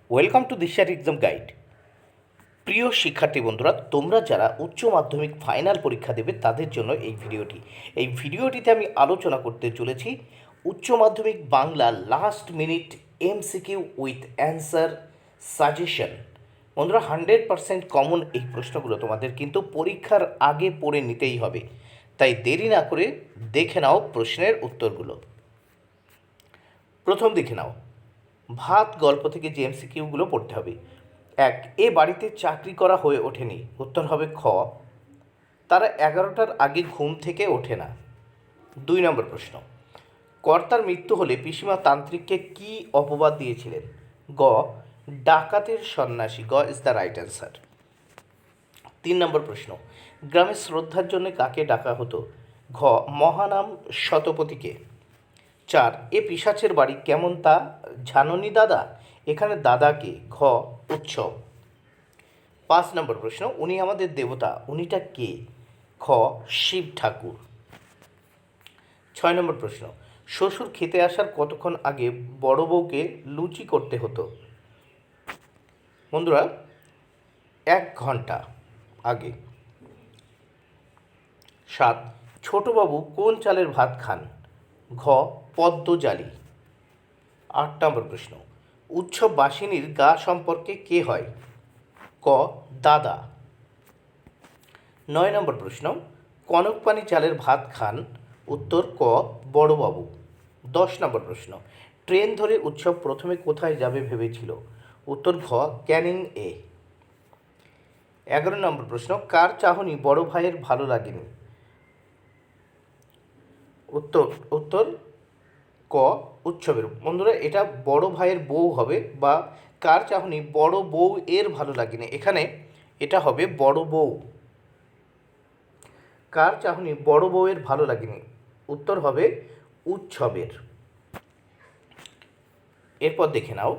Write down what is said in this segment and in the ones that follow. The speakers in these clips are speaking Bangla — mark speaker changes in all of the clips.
Speaker 1: ওয়েলকাম টু দিশার এক্সাম গাইড। প্রিয় শিক্ষার্থী বন্ধুরা, তোমরা যারা উচ্চ মাধ্যমিক ফাইনাল পরীক্ষা দেবে তাদের জন্য এই ভিডিওটিতে আমি আলোচনা করতে চলেছি উচ্চ মাধ্যমিক Bangla last minute MCQ with answer suggestion. বন্ধুরা, 100% কমন এই প্রশ্নগুলো তোমাদের কিন্তু পরীক্ষার আগে পড়ে নিতেই হবে, তাই দেরি না করে দেখে নাও প্রশ্নের উত্তরগুলো। প্রথম দেখে নাও, ভাত গল্প থেকে যে এমসিকিউগুলো পড়তে হবে। এক, এ বাড়িতে চাকরি করা হয়ে ওঠেনি। উত্তর হবে খ, তারা 11টার আগে ঘুম থেকে ওঠে না। 2 নম্বর প্রশ্ন, কর্তার মৃত্যু হলে পিসিমা তান্ত্রিককে কি অপবাদ দিয়েছিলেন? গ, ডাকাতের সন্ন্যাসী। গ ইজ দ্য রাইট অ্যান্সার। 3 নম্বর প্রশ্ন, গ্রামে শ্রদ্ধার জন্য কাকে ডাকা হতো? ঘ, মহানাম শতপথীকে। 4, এ পিশাচের বাড়ি কেমন তা জাননি দাদা? এখানে দাদাকে। ঘ, উৎসব। 5 নম্বর প্রশ্ন, উনি আমাদের দেবতা, উনিটা কে? খ, শিব ঠাকুর। 6 নম্বর প্রশ্ন, শ্বশুর খেতে আসার কতক্ষণ আগে বড় বউকে লুচি করতে হতো? বন্ধুরা, 1 ঘন্টা আগে। 7, ছোটবাবু কোন চালের ভাত খান? ঘ, পদ্মজালি। 8 নম্বর প্রশ্ন, উৎসব বাসিনীর গা সম্পর্কে কে হয়? ক, দাদা। 9 নম্বর প্রশ্ন, কনকপানি চালের ভাত খান? উত্তর ক, বড়বাবু। 10 নম্বর প্রশ্ন, ট্রেন ধরে উৎসব প্রথমে কোথায় যাবে ভেবেছিল? উত্তর ঘ, ক্যানিং এ। 11 নম্বর প্রশ্ন, কার চাহনি বড় ভাইয়ের ভালো লাগেনি? উত্তর ক, উৎসবের। বন্ধুরা, এটা বড় ভাইয়ের বউ হবে, বা কার চাহনি বড় বউ এর ভালো লাগেনি, এখানে এটা হবে বড় বউ। কার চাহনি বড় বউয়ের ভালো লাগেনি, উত্তর হবে উৎসবের। এরপর দেখে নাও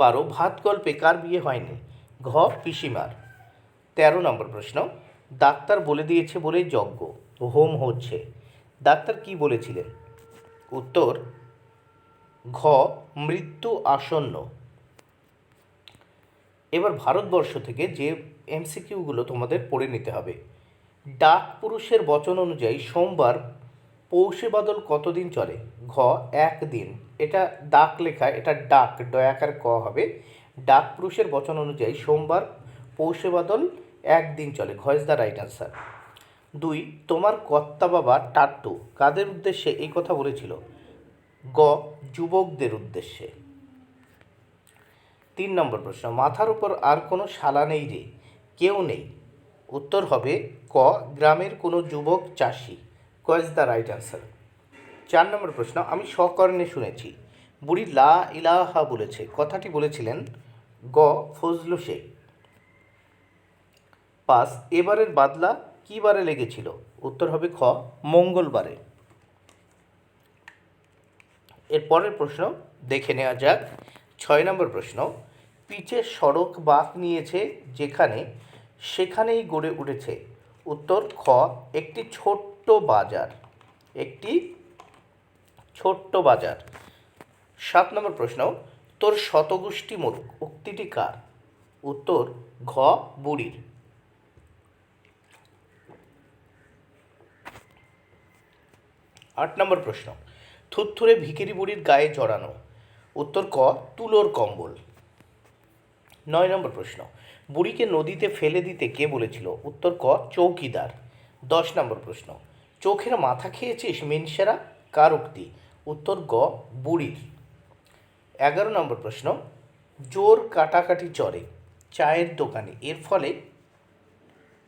Speaker 1: 12, ভাত গল্পে কার বিয়ে হয়নি? ঘ, পিসিমার। 13 নম্বর প্রশ্ন, ডাক্তার বলে দিয়েছে বলেই যজ্ঞ হোম হচ্ছে। ডাক্তার কি বলেছিলেন? উত্তর ঘ, মৃত্যু আসন্ন। এবার ভারতবর্ষ থেকে যে এমসিকিউগুলো তোমাদের পড়ে নিতে হবে। ডাক পুরুষের বচন অনুযায়ী সোমবার পৌষে বাদল কতদিন চলে? ঘ, 1 দিন। এটা ডাক লেখা, এটা ডাক, ডয়াকার ক হবে। ডাক পুরুষের বচন অনুযায়ী সোমবার পৌষে বাদল 1 দিন চলে। ঘ ইজ দ্য রাইট অ্যান্সার। 2, তোমার কর্তা বাবা টাট্টু কাদের উদ্দেশ্যে এই কথা বলেছিল? গ, যুবকদের উদ্দেশ্যে। 3 নম্বর প্রশ্ন, মাথার উপর আর কোনো শালা নেই রে, কেউ নেই। উত্তর হবে ক, গ্রামের কোনো যুবক চাষি। ক ইজ দ্য রাইট অ্যান্সার। 4 নম্বর প্রশ্ন, আমি সকর্ণে শুনেছি বুড়ি লা ইলাহা বলেছে, কথাটি বলেছিলেন? গ, ফজলু শেখ। 5, এবারের বাদলা কী বারে লেগেছিল? উত্তর হবে খ, মঙ্গলবারে। এর পরের প্রশ্ন দেখে নেওয়া যাক। 6 নম্বর প্রশ্ন, পিচের সড়ক বাঁক নিয়েছে যেখানে সেখানেই গড়ে উঠেছে। উত্তর খ, একটি ছোট্ট বাজার। একটি ছোট্ট বাজার। 7 নম্বর প্রশ্ন, তোর শতগোষ্ঠী মরুক উক্তিটি কার? উত্তর ঘ, বুড়ির। 8 নম্বর প্রশ্ন, থুরথুরে ভিখিরি বুড়ির গায়ে জড়ানো। উত্তর ক, তুলোর কম্বল। 9 নম্বর প্রশ্ন, বুড়িকে নদীতে ফেলে দিতে কে বলেছিল? উত্তর ক, চৌকিদার। 10 নম্বর প্রশ্ন, চোখের মাথা খেয়েছিস মিনসেরা, কার উক্তি? উত্তর গ, বুড়ির। 11 নম্বর প্রশ্ন, জোর কাটাকাটি চড়ে চায়ের দোকানে, এর ফলে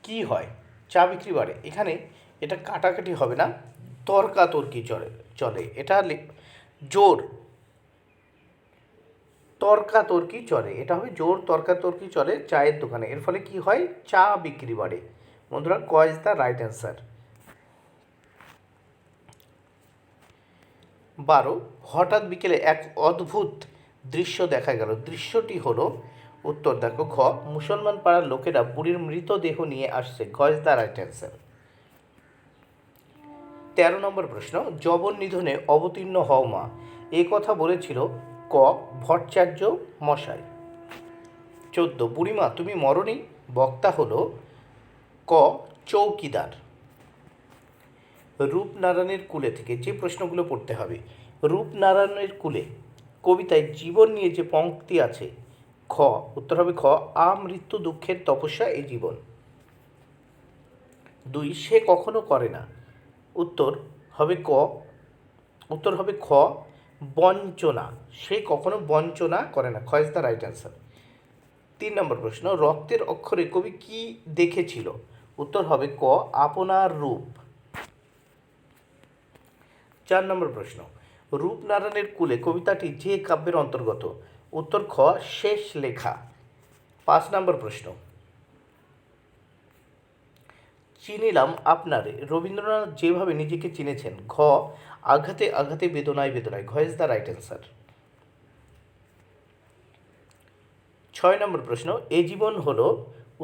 Speaker 1: কি হয়? চা বিক্রি বাড়ে। এখানে এটা কাটাকাটি হবে না, তর্কাতর্কি চলে। এটা জোর তর্কাতর্কি চলে, এটা হবে জোর তর্কাতর্কি চলে চায়ের দোকানে, এর ফলে কি হয়? চা বিক্রি বাড়ে। বন্ধুরা, ক ইজ দ্য রাইট অ্যান্সার। 12, হঠাৎ বিকেলে এক অদ্ভুত দৃশ্য দেখা গেল, দৃশ্যটি হলো? উত্তর দেখো ঘ, মুসলমান পাড়ার লোকেরা বুড়ির মৃতদেহ নিয়ে আসছে। ঘ ইজ দ্য রাইট অ্যান্সার। 13 নম্বর প্রশ্ন, জবন নিধনে অবতীর্ণ হও মা, এ কথা বলেছিল ক ভট্টাচার্য মশাই। 14 বুড়িমা তুমি মরনি, বক্তা হলো ক চৌকিদার। রূপনারায়ণের কুলে থেকে যে প্রশ্নগুলো পড়তে হবে। রূপনারায়ণের কুলে কবিতায় জীবন নিয়ে যে পংক্তি আছে, খ উত্তর হবে খ আমৃত্যু দুঃখের তপস্যা এই জীবন। 2 সে কখনো করে না, উত্তর হবে খ বঞ্চনা। সে কখনো বঞ্চনা করে না, খ ইজ দ্য রাইট অ্যান্সার। 3 নম্বর প্রশ্ন রক্তের অক্ষরে কবি কি দেখেছিল, উত্তর হবে ক আপনার রূপ। 4 নম্বর প্রশ্ন রূপনারায়ণের কুলে কবিতাটি যে কাব্যের অন্তর্গত, উত্তর খ শেষ লেখা। 5 নম্বর প্রশ্ন চিনিলাম আপনারে রবীন্দ্রনাথ যেভাবে নিজেকে চিনেছেন, ঘ আঘাতে আঘাতে বেদনায় বেদনায়, ঘ ইজ দ্য রাইট অ্যান্সার। 6 নম্বর প্রশ্ন এ জীবন হলো,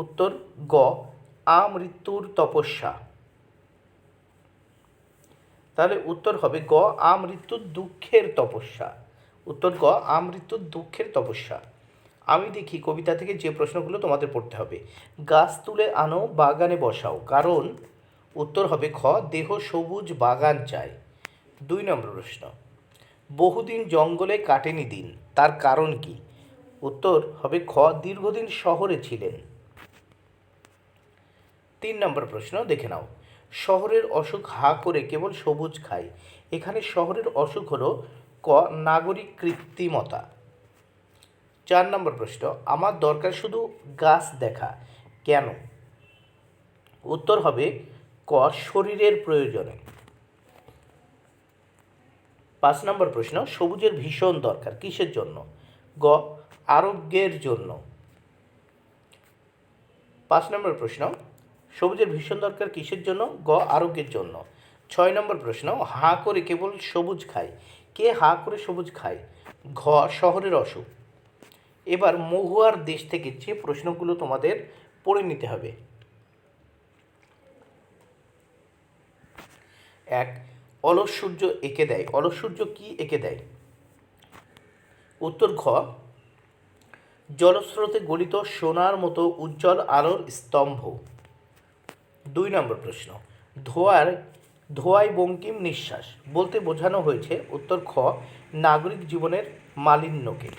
Speaker 1: উত্তর গ আমৃত্যুর তপস্যা। তাহলে উত্তর হবে গ আমৃত্যুর দুঃখের তপস্যা, উত্তর গ আমৃত্যুর দুঃখের তপস্যা। আমি দেখি কবিতা থেকে যে প্রশ্নগুলো তোমাদের পড়তে হবে। গাছ তুলে আনো বাগানে বসাও, কারণ, উত্তর হবে খ দেহ সবুজ বাগান চাই। 2 নম্বর প্রশ্ন বহুদিন জঙ্গলে কাটেনি দিন, তার কারণ কি, উত্তর হবে খ দীর্ঘদিন শহরে ছিলেন। 3 নম্বর প্রশ্ন দেখে নাও শহরের অসুখ হা করে কেবল সবুজ খায়, এখানে শহরের অসুখ হলো ক নাগরিক কৃত্রিমতা। 4 নম্বর প্রশ্ন আমার দরকার শুধু গাছ দেখা, কেন, উত্তর হবে ক শরীরের প্রয়োজনে। 5 নম্বর প্রশ্ন সবুজের ভীষণ দরকার কিসের জন্য, গ আরোগ্যের জন্য। 5 নম্বর প্রশ্ন সবুজের ভীষণ দরকার কিসের জন্য, গ আরোগ্যের জন্য। 6 নম্বর প্রশ্ন হা করে কেবল সবুজ খায়, কে হা করে সবুজ খায়, ঘ শহরের অসুখ। এবার মহুয়ার দেশ থেকে যে প্রশ্নগুলো তোমাদের পড়ে নিতে হবে। 1 অলস সূর্য এঁকে দেয়, অলস সূর্য কি এঁকে দেয়, উত্তর ঘ জলস্রোতে গলিত সোনার মতো উজ্জ্বল আলোর স্তম্ভ। 2 নম্বর প্রশ্ন ধোঁয়ায় বঙ্কিম নিঃশ্বাস বলতে বোঝানো হয়েছে, উত্তর খ নাগরিক জীবনের মালিন্যকে।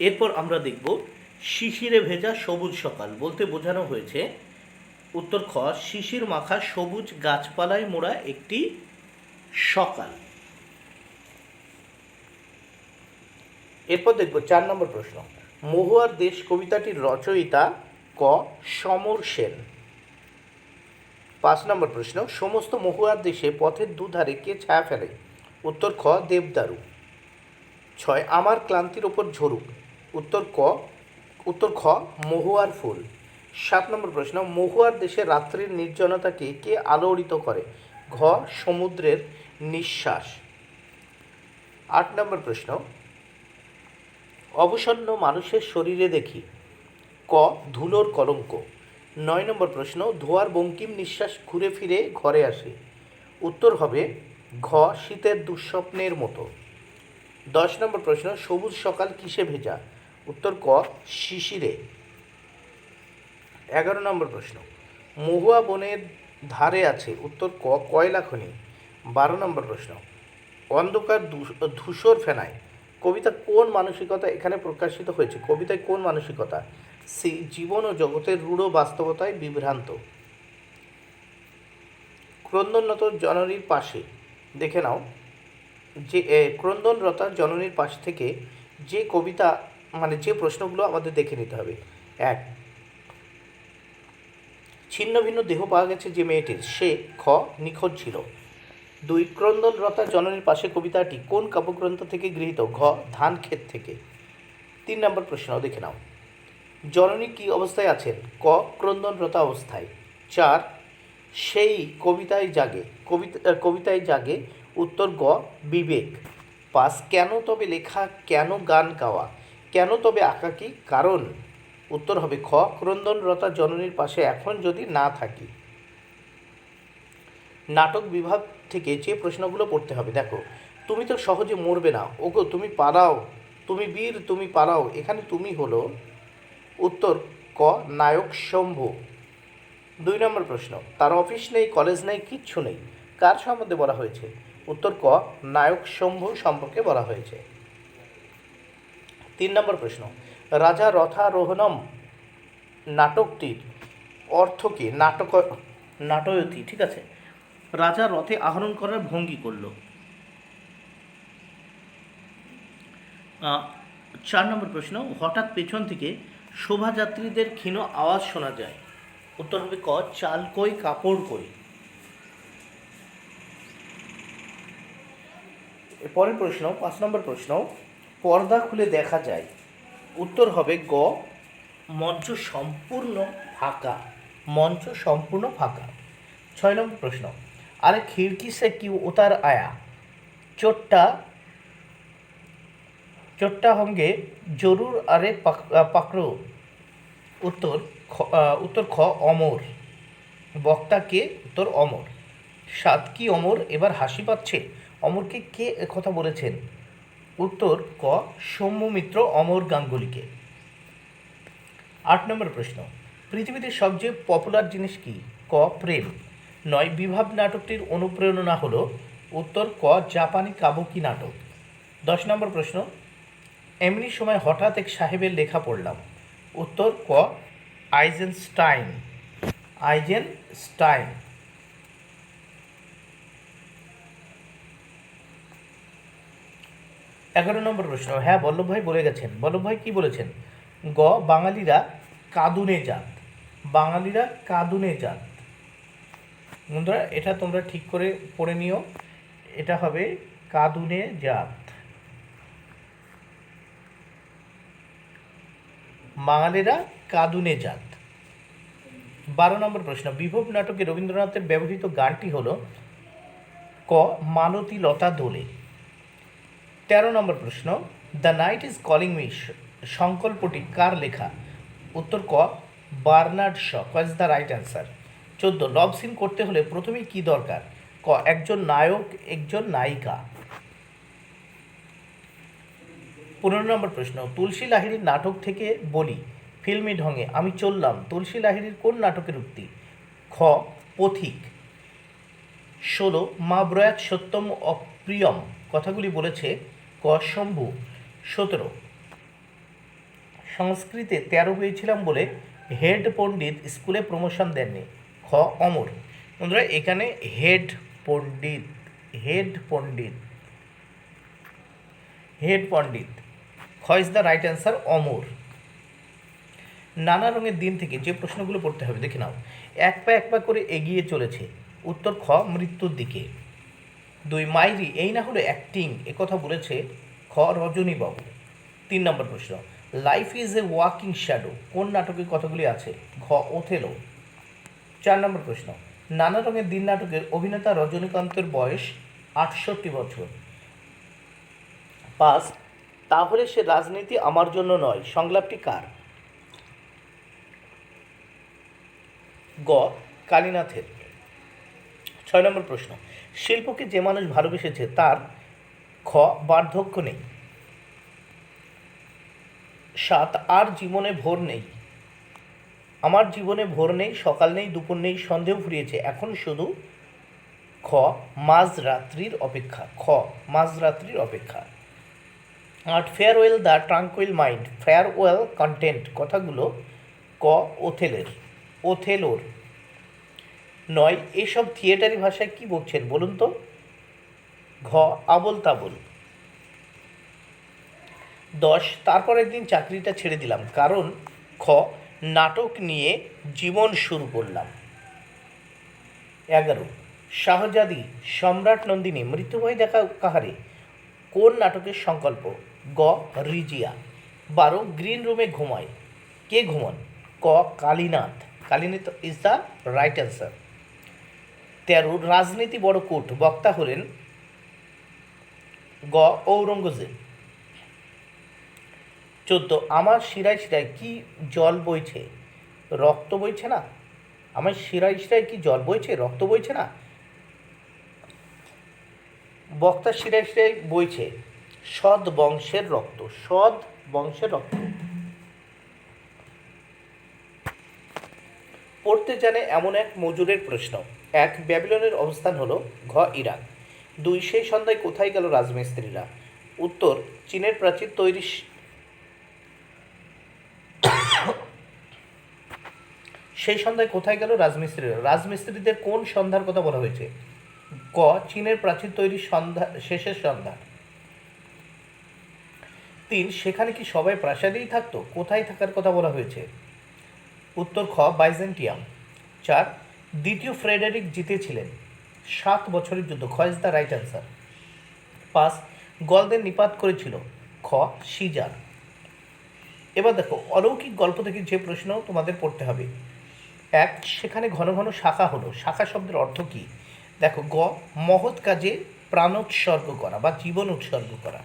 Speaker 1: এরপর আমরা দেখব শিশিরে ভেজা সবুজ সকাল বলতে বোঝানো হয়েছে, উত্তর খ শিশির মাখা সবুজ গাছপালায় মোড়া একটি সকাল। এরপর দেখব 4 নম্বর প্রশ্ন মহুয়ার দেশ কবিতাটির রচয়িতা, ক সমর সেন। 5 নম্বর প্রশ্ন সমস্ত মহুয়ার দেশে পথের দুধারে কে ছায়া ফেলে, উত্তর খ দেবদারু। 6 আমার ক্লান্তির ওপর ঝরুক, উত্তর খ মহুয়ার ফুল। 7 নম্বর প্রশ্ন মহুয়ার দেশে রাত্রির নির্জনতাকে কে আলোড়িত করে, ঘ সমুদ্রের নিঃশ্বাস। 8 নম্বর প্রশ্ন অবসন্ন মানুষের শরীরে দেখি, ক ধুলোর কলঙ্ক। 9 নম্বর প্রশ্ন ধোয়ার বঙ্কিম নিঃশ্বাস ঘুরে ফিরে ঘরে আসে, উত্তর হবে ঘ শীতের দুঃস্বপ্নের মতো। 10 নম্বর প্রশ্ন সবুজ সকাল কিসে ভেজা, উত্তর ক শিশিরে। 11 নম্বর প্রশ্ন মহুয়া বনের ধারে আছে, উত্তর ক কয়লা খনি। 12 নম্বর প্রশ্ন অন্ধকার ধূসর ফেনায় কবিতা কোন মানসিকতা এখানে প্রকাশিত হয়েছে, কবিতায় কোন মানসিকতা, সি জীবন ও জগতের রূঢ় বাস্তবতায় বিভ্রান্ত। ক্রন্দনরত জননীর পাশে দেখে নাও যে ক্রন্দনরতা জননীর পাশ থেকে যে কবিতা যে প্রশ্নগুলো আমাদের দেখে নিতে হবে। 1 ছিন্ন ভিন্ন দেহ পাওয়া গেছে যে মেয়েটির, সে খ নিখোঁজ ছিল। 2 ক্রন্দনরতা জননীর পাশে কবিতাটি কোন কাব্যগ্রন্থ থেকে গৃহীত, ঘ ধান ক্ষেত থেকে। 3 নম্বর প্রশ্ন দেখে নাও জননী কি অবস্থায় আছেন, ক ক্রন্দনরতা অবস্থায়। 4 সেই কবিতায় জাগে, উত্তর গ বিবেক। 5 কেন তবে লেখা, কেন গান গাওয়া, কেন তবে আঁকাকি, কারণ, উত্তর হবে খ ক্রন্দনরতা জননীর পাশে এখন যদি না থাকি। নাটক বিভাগ থেকে যে প্রশ্নগুলো পড়তে হবে, দেখো, তুমি তো সহজে মরবে না, ওগো তুমি পালাও, তুমি বীর তুমি পালাও, এখানে তুমি হলো উত্তর ক নায়ক শম্ভু। 2 নম্বর প্রশ্ন, তার অফিস নেই, কলেজ নেই, কিচ্ছু নেই, কার সম্বন্ধে বলা হয়েছে? উত্তর ক নায়ক শম্ভু সম্পর্কে বলা হয়েছে। 3 নম্বর প্রশ্ন, রাজা রথারোহণম নাটকটির অর্থ কি? নাটয়তি, ঠিক আছে, রাজা রথে আরোহণ করার ভঙ্গি করল। 4 নম্বর প্রশ্ন, হঠাৎ পেছন থেকে শোভাযাত্রীদের ক্ষীণ আওয়াজ শোনা যায়। উত্তর হবে ক চাল কই কাপড় কই। পরের প্রশ্ন 5 নম্বর প্রশ্ন, পর্দা খুলে দেখা যায়। উত্তর হবে গ মঞ্চ সম্পূর্ণ ফাঁকা, মঞ্চ সম্পূর্ণ ফাঁকা। 6 নম্বর প্রশ্ন, আরে খিড়কি সে কি উতার আয়া, চোটটা চোটটা হোঙ্গে জরুর আরে পাকড়ো। উত্তর খ অমর, বক্তা কে? উত্তর অমর। 7, কি অমর এবার হাসি পাচ্ছে? অমরকে কে কথা বলেছেন? উত্তর ক সৌম্যমিত্র অমর গাঙ্গুলিকে। 8 নম্বর প্রশ্ন, পৃথিবীতে সবচেয়ে পপুলার জিনিস কি? ক প্রেম। 9, বিভাব নাটকটির অনুপ্রেরণা হলো? উত্তর ক জাপানি কাবুকি নাটক। 10 নম্বর প্রশ্ন, এমনি সময় হঠাৎ এক সাহেবের লেখা পড়লাম। উত্তর ক আইজেনস্টাইন। 11 নম্বর প্রশ্ন, হ্যাঁ বল্লভভাই বলে গেছেন। বল্লভভাই কি বলেছেন? গ বাঙালিরা কাঁদুনে জাত। বাঙালিরা কাঁদুনে জাত। বন্ধুরা এটা তোমরা ঠিক করে পড়ে নিও, এটা হবে কাঁদুনে জাত। বাঙালিরা কাঁদুনে জাত। 12 নম্বর প্রশ্ন, বিভব নাটকে রবীন্দ্রনাথের ব্যবহৃত গানটি হল? ক মালতী লতা দোলে। 13 নম্বর প্রশ্ন, the night is calling me সংকল্পটি কার লেখা? উত্তর ক Bernard Shaw. Is the right answer. 14, love scene করতে হলে প্রথমেই কি দরকার? ক একজন নায়ক, একজন নায়িকা। 15 নম্বর প্রশ্ন, তুলসী লাহিড়ীর নাটক থেকে বলি ফিল্মি ঢঙে আমি চললাম, তুলসী লাহিড়ীর কোন নাটকের উক্তি? খ পথিক। 16, মা ব্রয়াত সত্যম অপ্রিয়ম কথাগুলি বলেছে? ক শম্ভু। 17, সংস্কৃতে 13 পেয়েছিলাম বলে হেড পণ্ডিত স্কুলে প্রমোশন দেননি। খ অমর। বন্ধুরা এখানে হেড পণ্ডিত, খ ইজ দ্য রাইট অ্যান্সার, অমর। নানা রঙের দিন থেকে যে প্রশ্নগুলো পড়তে হবে দেখে নাও। এক পা করে এগিয়ে চলেছে। উত্তর খ মৃত্যুর দিকে। 2, মাইরি এই না হলো অ্যাক্টিং একথা বলেছে? খ রজনীবাবু। 3 নম্বর প্রশ্ন, life is a walking shadow কোন নাটকের কথাগুলি আছে? ঘ ওথেলো। 4 নম্বর প্রশ্ন, নানা রঙের দিন নাটকের অভিনেতা রজনীকান্তের বয়স 68 বছর। 5, তাহলে সে রাজনীতি আমার জন্য নয় সংলাপটি কার? গ কালীনাথের। 6 নম্বর প্রশ্ন, শিল্পকে যে মানুষ ভালোবেসেছে তার? খ বার্ধক্য নেই। 7, আর জীবনে ভোর নেই। আমার জীবনে ভোর নেই, সকাল নেই, দুপুর নেই, সন্দেহ ফুরিয়েছে, এখন শুধু খ মাঝরাত্রির অপেক্ষা। 8, farewell the tranquil mind, farewell content কথাগুলো? ক ওথেলোর। 9, এইসব থিয়েটারি ভাষায় কি বলছেন বলুন তো? ঘ আবোল তাবোল। 10, তারপর একদিন চাকরিটা ছেড়ে দিলাম কারণ? খ নাটক নিয়ে জীবন শুরু করলাম। 11, শাহজাদি সম্রাট নন্দিনী মৃত্যুভয় দেখা কাহারে কোন নাটকের সংকল্প? গ রিজিয়া। 12, গ্রিন রুমে ঘুমায় কে ঘুমান? ক Kalinath is the right answer. 13, রাজনীতি বড় কোট বক্তা হলেন? গ ঔরঙ্গজেব। 14, আমার শিরায় শিরায় কি জল বইছে? রক্ত বইছে না। আমার শিরায় শিরায় কি জল বইছে? রক্ত বইছে না। বক্তার শিরায় শিরায় বইছে সৎ বংশের রক্ত, সৎ বংশের রক্ত। পড়তে জানে এমন এক মজুরের প্রশ্ন। 1, ব্যাবিলনের অবস্থান হলো ঘ ইরাক। 2, সেই সন্ধ্যায় কোথায় গেল রাজমিস্ত্রিরা? উত্তর, চীনের প্রাচীর তৈরি সেই সন্ধ্যায় কোথায় গেল রাজমিস্ত্রিরা? রাজমিস্ত্রিদের কোন সন্ধ্যার কথা বলা হয়েছে? ক, চীনের প্রাচীর তৈরির সন্ধ্যা, শেষের সন্ধ্যা। 3, সেখানে কি সবাই প্রাসাদেই থাকতো? কোথায় থাকার কথা বলা হয়েছে? উত্তর খ, বাইজেন্টিয়াম। 4, দ্বিতীয় ফ্রেডারিক জিতেছিলেন 7 বছরের যুদ্ধ। খ ইজ দ্য রাইট অ্যান্সার। 5, গলদের নিপাত করেছিল? খ, সিজার। এবার দেখো, অলৌকিক গল্প থেকে যে প্রশ্ন তোমাদের পড়তে হবে। 1, সেখানে ঘন ঘন শাখা হলো, শাখা শব্দের অর্থ কী? দেখো, গ, মহৎ কাজে প্রাণোৎসর্গ করা বা জীবন উৎসর্গ করা।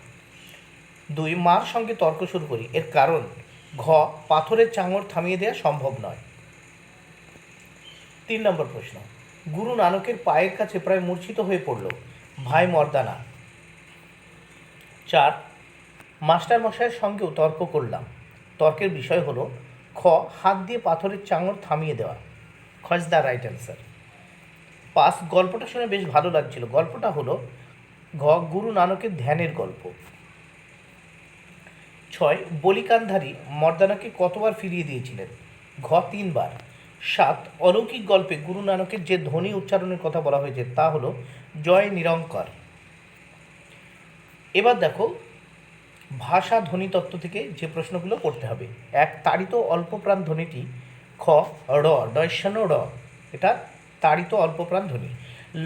Speaker 1: 2, মার সঙ্গে তর্ক শুরু করি, এর কারণ? ঘ, পাথরের চাঙড় থামিয়ে দেওয়া সম্ভব নয়। 3 নম্বর প্রশ্ন, গুরু নানকের পায়ের কাছে প্রায় মূর্ছিত হয়ে পড়ল ভাই মর্দানা। 4, মাস্টার মশাইয়ের সঙ্গেও তর্ক করলাম, তর্কের বিষয় হলো? খ, হাত দিয়ে পাথরের চাঙড় থামিয়ে দেওয়া। খ ইজ দ্য রাইট অ্যান্সার। 5, গল্পটা শুনে বেশ ভালো লাগছিল, গল্পটা হলো? ঘ, গুরু নানকের ধ্যানের গল্প। 6, বলিকান্ধারী মর্দানাকে কতবার ফিরিয়ে দিয়েছিলেন? ঘ, 3 বার। 7, অলৌকিক গল্পে গুরু নানকের যে ধ্বনি উচ্চারণের কথা বলা হয়েছে তা হলো জয় নিরঙ্কার। এবার দেখো, ভাষা ধ্বনি তত্ত্ব থেকে যে প্রশ্নগুলো করতে হবে। 1, তাড়িত অল্পপ্রাণ ধ্বনিটি? খ, র, ডয়সানো র, এটা তাড়িত অল্পপ্রাণ ধ্বনি।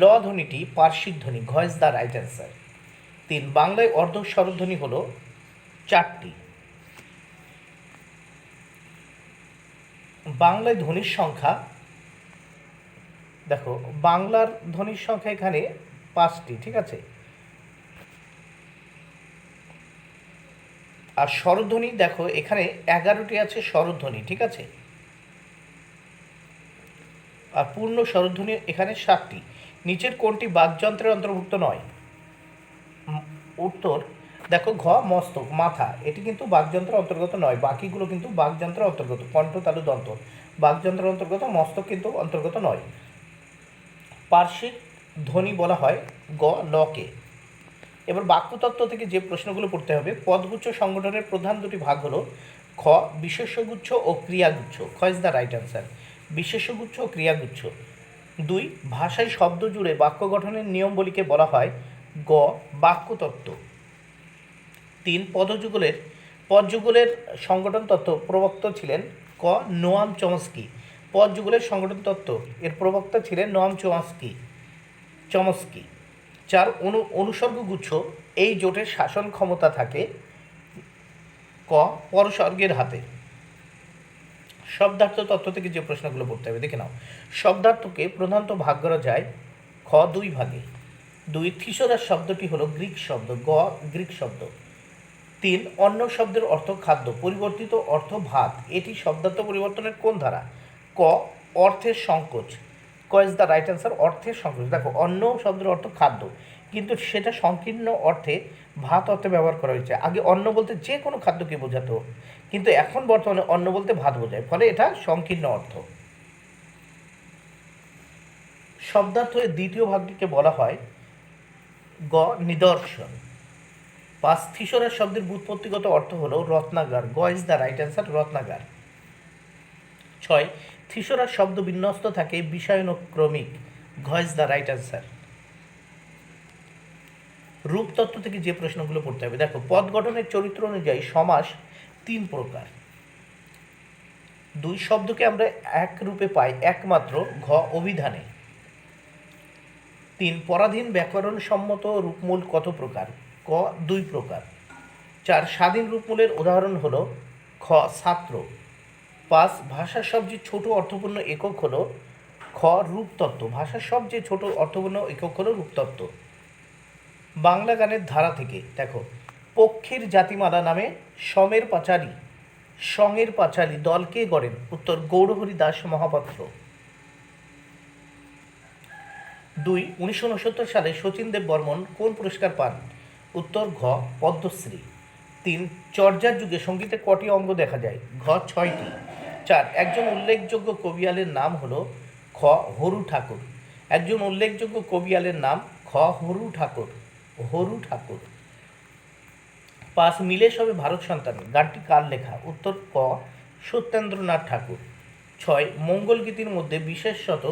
Speaker 1: ল ধ্বনিটি পার্শ্বিক ধ্বনি। ঘ ইজ দ্য রাইট অ্যান্সার। 3, বাংলায় অর্ধ স্বরধ্বনি হলো 4টি। বাংলায় ধ্বনির সংখ্যা, দেখো বাংলার ধ্বনির সংখ্যা এখানে 5টি, ঠিক আছে। আর স্বরধ্বনি দেখো এখানে 11টি আছে স্বরধ্বনি, ঠিক আছে। আর পূর্ণ স্বরধ্বনি এখানে 7টি। নিচের কোনটি বাকযন্ত্রের অন্তর্ভুক্ত নয়? উত্তর, দেখো ঘ, মস্তক, মাথা, এটি কিন্তু বাকযন্ত্রের অন্তর্গত নয়, বাকিগুলো কিন্তু বাকযন্ত্রের অন্তর্গত। কণ্ঠ, তালু, দন্ত বাকযন্ত্রের অন্তর্গত, মস্তক কিন্তু অন্তর্গত নয়। পার্শ্বিক ধ্বনি বলা হয় গ, লকে। এবার বাক্যতত্ত্ব থেকে যে প্রশ্নগুলো পড়তে হবে। পদগুচ্ছ সংগঠনের প্রধান দুটি ভাগ হলো? খ, বিশেষ্যগুচ্ছ ও ক্রিয়াগুচ্ছ। খ ইজ দ্য রাইট অ্যান্সার। বিশেষ্যগুচ্ছ ও ক্রিয়াগুচ্ছ। 2, ভাষায় শব্দ জুড়ে বাক্য গঠনের নিয়মবলীকে বলা হয়? গ, বাক্যতত্ত্ব। 3, পদযুগলের সংগঠন তত্ত্ব প্রবক্তা ছিলেন? ক, নোয়াম চমস্কি। পদযুগলের সংগঠন তত্ত্ব এর প্রবক্তা ছিলেন নোয়াম চমস্কি। 4, অনুসর্গগুচ্ছ এই জোটের শাসন ক্ষমতা থাকে? ক, পরস্বর্গের হাতে। শব্দার্থ তত্ত্ব থেকে যে প্রশ্নগুলো পড়তে হবে দেখে নাও। শব্দার্থকে প্রধানত ভাগ করা যায়? খ, 2 ভাগে। 2, থিসোরাস শব্দটি হলো গ্রিক শব্দ। গ, গ্রিক শব্দ। 3, অন্ন শব্দের অর্থ খাদ্য, পরিবর্তিত অর্থ ভাত, এটি শব্দার্থ পরিবর্তনের কোন ধারা? ক, অর্থের সংকোচ। ক ইজ দ্য রাইট অ্যান্সার, অর্থের সংকোচ। দেখো, অন্ন শব্দের অর্থ খাদ্য, কিন্তু সেটা সংকীর্ণ অর্থে ভাত অর্থে ব্যবহার করা হয়েছে। আগে অন্ন বলতে যে কোনো খাদ্যকে বোঝাতো, কিন্তু এখন বর্তমানে অন্ন বলতে ভাত বোঝায়, ফলে এটা সংকীর্ণ অর্থ। শব্দার্থ এর দ্বিতীয় ভাগটিকে বলা হয়? গ, নিদর্শন। 5, থিসোরাস শব্দের ব্যুৎপত্তিগত অর্থ হলো রত্নাগার। গ ইজ দ্য রাইট অ্যান্সার, রত্নাগার। 6, থিসোরাস শব্দ বিন্যস্ত থাকে বিষয়ানুক্রমিক। ঘ ইজ দ্য রাইট অ্যান্সার। রূপতত্ত্ব থেকে যে প্রশ্নগুলো পড়তে হবে দেখো, পদ গঠনের চরিত্র অনুযায়ী সমাস 3 প্রকার। 2, শব্দকে আমরা এক রূপে পাই একমাত্র? ঘ, অভিধানে। 3, পরাধীন ব্যাকরণ সম্মত রূপমূল কত প্রকার? ক, 2 প্রকার। 4, স্বাধীন রূপমূলের উদাহরণ হলো? খ, ছাত্র। 5, ভাষার সবচেয়ে ছোট অর্থপূর্ণ একক হলো? খ, রূপতত্ত্ব। ভাষার সবচেয়ে ছোট অর্থপূর্ণ একক হলো রূপতত্ত্ব। বাংলা গানের ধারা থেকে দেখো, পক্ষীর জাতিমালা নামে সঙের পাঁচালী দল কে গড়েন? উত্তর, গৌরহরি দাস মহাপাত্র। 2 1969 সালে শচীন দেব বর্মন কোন পুরস্কার পান? উত্তর ঘ পদ্মশ্রী। 3 চর্যার যুগে সঙ্গীতে কটি অঙ্গ দেখা যায়? ঘ 6টি। 4 একজন উল্লেখযোগ্য কবিয়ালের নাম হলো? খ হরু ঠাকুর। একজন উল্লেখযোগ্য কবিয়ালের নাম? খ হরু ঠাকুর। হরু ঠাকুর। 5 মিলে সবে ভারত সন্তান গানটি কার লেখা? উত্তর ক সত্যেন্দ্রনাথ ঠাকুর। 6 মঙ্গল গীতির মধ্যে বিশেষত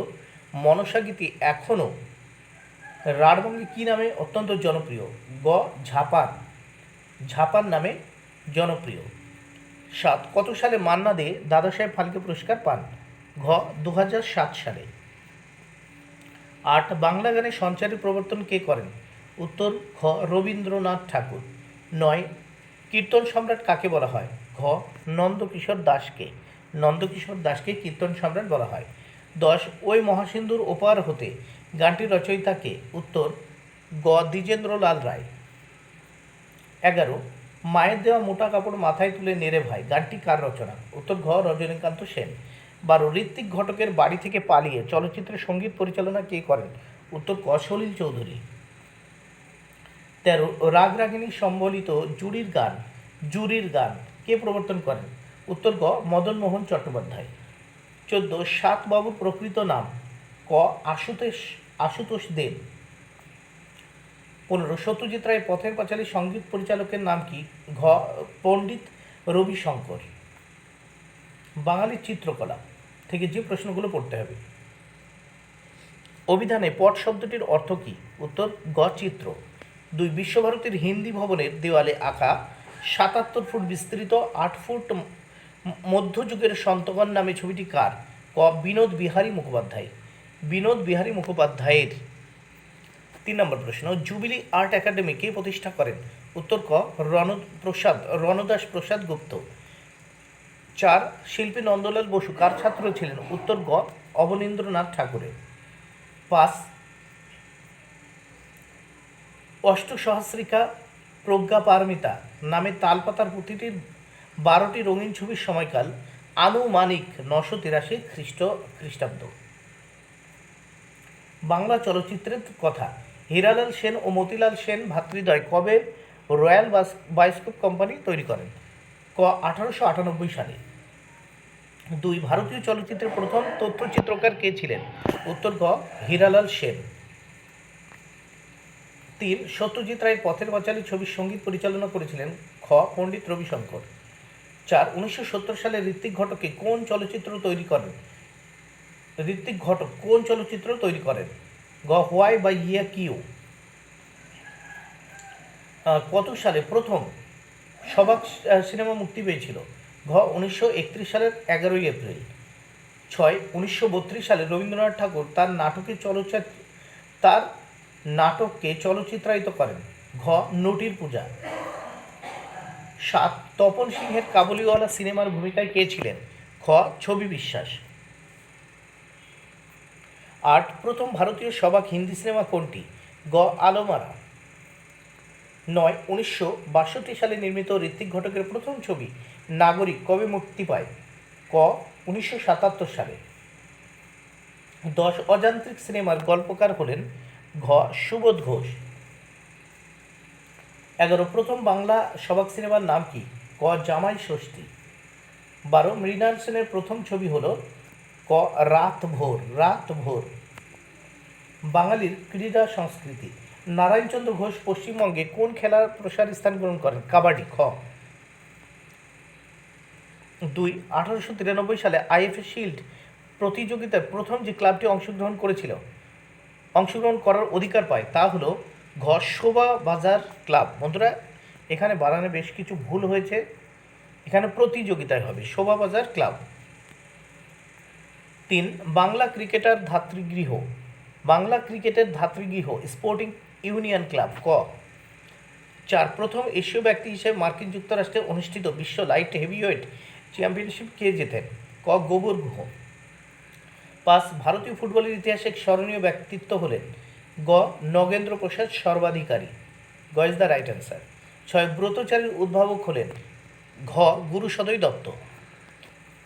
Speaker 1: মনসা গীতি এখনও রাঢ়বঙ্গে কী নামে অত্যন্ত জনপ্রিয়? গ ঝাপান। ঝাপান নামে জনপ্রিয়। 7 কত সালে মান্না দে দাদাসাহেব ফালকে পুরস্কার পান? ঘ 2007 সালে। 8 বাংলা গানে সঞ্চারের প্রবর্তন কে করেন? উত্তর খ রবীন্দ্রনাথ ঠাকুর। 9 কীর্তন সম্রাট কাকে বলা হয়? ঘ নন্দকিশোর দাসকে। নন্দকিশোর দাসকে কীর্তন সম্রাট বলা হয়। 10 ওই মহাসিন্ধুর ওপার হতে গানটির রচয়িতা কে? উত্তর গ দ্বিজেন্দ্রলাল রায়। 11 মায়ের দেওয়া মোটা কাপড় মাথায় তুলে নেড়ে ভাই গানটি কার রচনা? উত্তর ঘ রজনীকান্ত সেন। 12 ঋত্বিক ঘটকের বাড়ি থেকে পালিয়ে চলচ্চিত্রের সঙ্গীত পরিচালনা কে করেন? উত্তর ক সলিল চৌধুরী। 13 রাগ রাগিনী সম্বলিত জুরির গান কে প্রবর্তন করেন? উত্তর গ মদন মোহন চট্টোপাধ্যায়। 14 সাত বাবুর প্রকৃত নাম? ক আশুতোষ দেব। 15 সত্যজিৎ রায় পথের পাঁচালী সঙ্গীত পরিচালকের নাম কি? ঘ পণ্ডিত রবিশঙ্কর। বাঙালির চিত্রকলা থেকে যে প্রশ্নগুলো পড়তে হবে। অভিধানে পট শব্দটির অর্থ কী? উত্তর গ চিত্র। 2 বিশ্বভারতীর হিন্দি ভবনের দেওয়ালে আঁকা 77 ফুট বিস্তৃত 8 ফুট মধ্যযুগের সন্তগণ নামে ছবিটি কার? ক বিনোদ বিহারী মুখোপাধ্যায়। বিনোদ বিহারী মুখোপাধ্যায়ের। 3 নম্বর প্রশ্ন জুবিলি আর্ট একাডেমি কে প্রতিষ্ঠা করেন? উত্তর ক রণদাস প্রসাদ গুপ্ত। 4 শিল্পী নন্দলাল বসু কার ছাত্র ছিলেন? উত্তর গ অবনীন্দ্রনাথ ঠাকুরের। 5 অষ্টসহস্রিকা প্রজ্ঞা পারমিতা নামে তালপাতার পুঁথিটির 12টি রঙিন ছবির সময়কাল আনুমানিক 983 খ্রিস্টাব্দ। বাংলা চলচ্চিত্রের কথা হীরালাল সেন ও মতিলাল সেন ভ্রাতৃদ্বয় কবে রয়্যাল বায়োস্কোপ কোম্পানি তৈরি করেন? ক 1898 সালে। 2 ভারতীয় চলচ্চিত্রের প্রথম তথ্যচিত্রকার কে ছিলেন? উত্তর গ হীরালাল সেন। 3 সত্যজিৎ রায়ের পথের পাঁচালী ছবির সঙ্গীত পরিচালনা করেছিলেন? খ পণ্ডিত রবিশঙ্কর। 4 1970 সালে ঋত্বিক ঘটক কোন চলচ্চিত্র তৈরি করেন? গ হোয়াই বা ইয়া কিউ। কত সালে প্রথম সবাক সিনেমা মুক্তি পেয়েছিল? ঘ 1931 সালের 11 এপ্রিল। 6 1932 সালে রবীন্দ্রনাথ ঠাকুর তার নাটককে চলচ্চিত্রায়িত করেন? ঘ নটির পূজা। 7 তপন সিংহের কাবুলিওয়ালা সিনেমার ভূমিকায় কে ছিলেন? খ ছবি বিশ্বাস। 8 প্রথম ভারতীয় সবাক হিন্দি সিনেমা কোনটি? গ আলোমারা। 9 1962 সালে নির্মিত ঋত্বিক ঘটকের প্রথম ছবি নাগরিক কবে মুক্তি পায়? ক 1977 সালে। 10 অযান্ত্রিক সিনেমার গল্পকার হলেন? ঘ সুবোধ ঘোষ। 11 প্রথম বাংলা সবাক সিনেমার নাম কি? ক জামাই ষষ্ঠী। 12 মৃণাল সেনের প্রথম ছবি হল? ক রাত ভোর। বাঙালির ক্রীড়া সংস্কৃতি নারায়ণচন্দ্র ঘোষ পশ্চিমবঙ্গে কোন খেলার প্রসার স্থান গ্রহণ করেন? কাবাডি। খ 2 1893 সালে আইএফএ শিল্ড প্রতিযোগিতায় প্রথম যে ক্লাবটি অংশগ্রহণ করার অধিকার পায় তা হলো? ঘ শোভা বাজার ক্লাব। বন্ধুরা এখানে বানানে বেশ কিছু ভুল হয়েছে, এখানে প্রতিযোগিতায় হবে শোভা বাজার ক্লাব। 3 বাংলা ক্রিকেটের ধাত্রীগৃহ স্পোর্টিং ইউনিয়ন ক্লাব। ক 4 প্রথম এশীয় ব্যক্তি হিসেবে মার্কিন যুক্তরাষ্ট্রে অনুষ্ঠিত বিশ্ব লাইট হেভিওয়েট চ্যাম্পিয়নশিপ কে জেতেন? ক গোবর গুহ। 5 ভারতীয় ফুটবলের ইতিহাসে স্মরণীয় ব্যক্তিত্ব হলেন? গ নগেন্দ্র প্রসাদ সর্বাধিকারী। গ ইজ দ্য রাইট অ্যান্সার। 6 ব্রতচারীর উদ্ভাবক হলেন? ঘ গুরু সদয় দত্ত।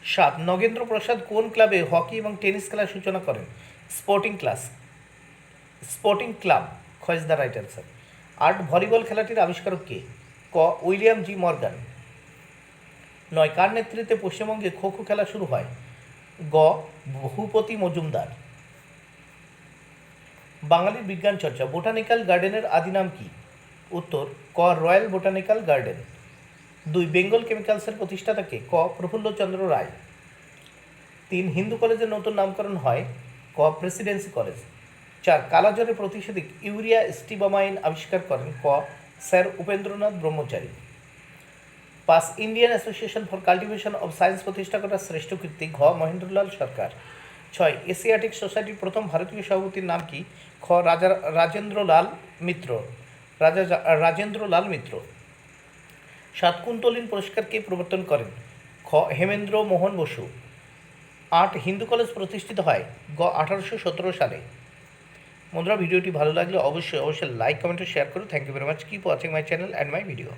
Speaker 1: 7 নগেন্দ্র প্রসাদ কোন ক্লাবে হকি এবং টেনিস খেলার সূচনা করেন? Sporting class. স্পোর্টিং ক্লাব, খ is the right answer. 8 volleyball খেলাটির আবিষ্কারক কে? ক উইলিয়াম জি মর্গান। 9 কার নেতৃত্বে পশ্চিমবঙ্গে খো খো খেলা শুরু হয়? গ ভূপতি মজুমদার। বাঙালির বিজ্ঞান চর্চা, বোটানিক্যাল গার্ডেনের আদি নাম কি? উত্তর ক রয়্যাল বোটানিক্যাল গার্ডেন। 2 বেঙ্গল কেমিক্যালসের প্রতিষ্ঠাতা কে? ক প্রফুল্লচন্দ্র রায়। 3 হিন্দু কলেজের নতুন নামকরণ হয়? ক প্রেসিডেন্সি কলেজ। 4 কালাজ্বরের প্রতিষেধক ইউরিয়া স্টিবামাইন আবিষ্কার করেন? ক sir Upendranath Brahmachari. 5 Indian association for cultivation of science প্রতিষ্ঠা করার শ্রেষ্ঠ কীর্তি? ঘ মহেন্দ্রলাল সরকার। 6 এশিয়াটিক সোসাইটির প্রথম ভারতীয় সভাপতির নাম কি? খ রাজেন্দ্রলাল মিত্র। রাজেন্দ্রলাল মিত্র। 7 কুন্তলিন পুরস্কার কে প্রবর্তন করেন? খ হেমেন্দ্র মোহন বসু। 8 হিন্দু কলেজ প্রতিষ্ঠিত হয়? গ 1817 সালে। বন্ধুরা, ভিডিওটি ভালো লাগলে অবশ্যই লাইক কমেন্ট ও শেয়ার করুন। Thank you very much. Keep watching my channel and my video.